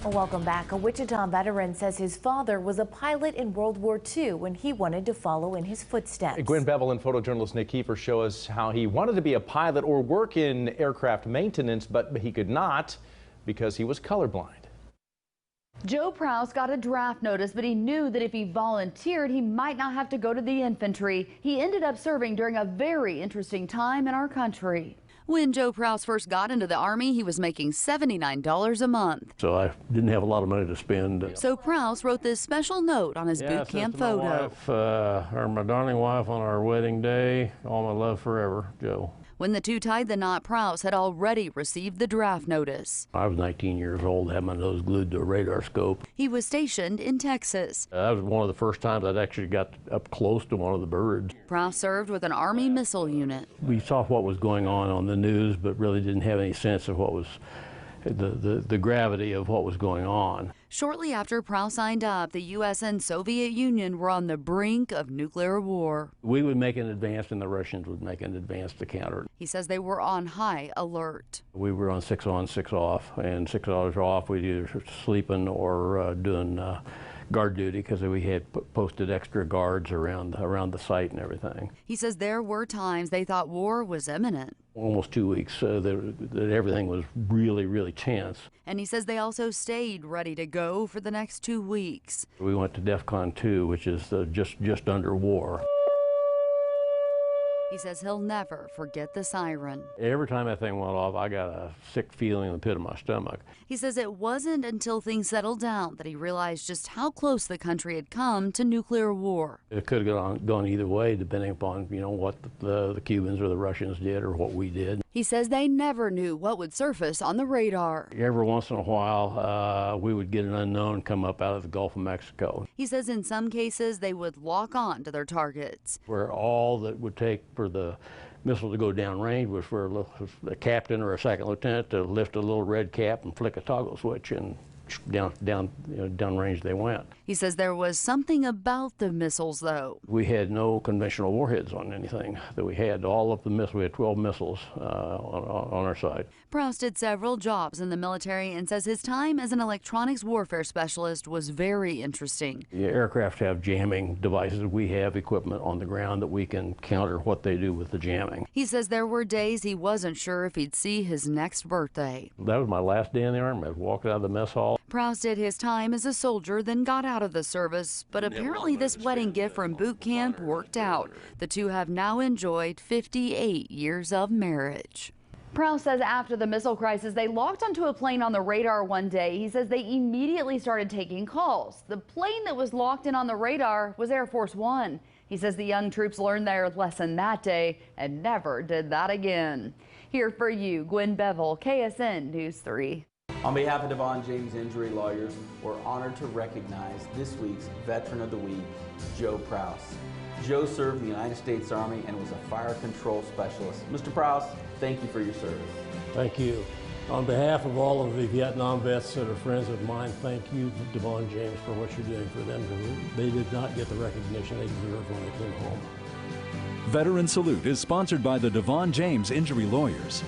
Well, welcome back. A Wichita veteran says his father was a pilot in World War II when he wanted to follow in his footsteps. Gwen Bevel and photojournalist Nick Kiefer show us how he wanted to be a pilot or work in aircraft maintenance, but he could not because he was colorblind. Joe Prouse got a draft notice, but he knew that if he volunteered, he might not have to go to the infantry. He ended up serving during a very interesting time in our country. When Joe Prouse first got into the Army, he was making $79 a month. So I didn't have a lot of money to spend. So Prouse wrote this special note on his boot camp photo. My darling wife on our wedding day, all my love forever, Joe. When the two tied the knot, Prouse had already received the draft notice. I was 19 years old, had my nose glued to a radar scope. He was stationed in Texas. That was one of the first times I'd actually got up close to one of the birds. Prouse served with an Army missile unit. We saw what was going on the news, but really didn't have any sense of what was the gravity of what was going on. Shortly after Prouse signed up, the U.S. and Soviet Union were on the brink of nuclear war. We would make an advance and the Russians would make an advance to counter it. He says they were on high alert. We were on 6 on, 6 off, and 6 hours off we'd either sleeping or doing guard duty because we had posted extra guards around the site and everything. He says there were times they thought war was imminent. Almost 2 weeks that everything was really, really tense. And he says they also stayed ready to go for the next 2 weeks. We went to DEFCON 2, which is just under war. He says he'll never forget the siren. Every time that thing went off, I got a sick feeling in the pit of my stomach. He says it wasn't until things settled down that he realized just how close the country had come to nuclear war. It could have gone either way, depending upon what the Cubans or the Russians did or what we did. He says they never knew what would surface on the radar. Every once in a while, we would get an unknown come up out of the Gulf of Mexico. He says in some cases they would lock on to their targets. Where all that would take for the missile to go downrange was for a captain or a second lieutenant to lift a little red cap and flick a toggle switch, and downrange they went. He says there was something about the missiles, though. We had no conventional warheads on anything that we had. All of the missiles, we had 12 missiles on our side. Prouse did several jobs in the military and says his time as an electronics warfare specialist was very interesting. The aircraft have jamming devices. We have equipment on the ground that we can counter what they do with the jamming. He says there were days he wasn't sure if he'd see his next birthday. That was my last day in the Army. I was walking out of the mess hall. Prouse did his time as a soldier, then got out of the service, but apparently this wedding gift from boot camp worked out. The two have now enjoyed 58 years of marriage. Prouse says after the missile crisis, they locked onto a plane on the radar one day. He says they immediately started taking calls. The plane that was locked in on the radar was Air Force One. He says the young troops learned their lesson that day and never did that again. Here for you, Gwen Bevel, KSN News 3. On behalf of Devon James Injury Lawyers, we're honored to recognize this week's Veteran of the Week, Joe Prouse. Joe served in the United States Army and was a fire control specialist. Mr. Prouse, thank you for your service. Thank you. On behalf of all of the Vietnam vets that are friends of mine, thank you, Devon James, for what you're doing for them. They did not get the recognition they deserved when they came home. Veteran Salute is sponsored by the Devon James Injury Lawyers.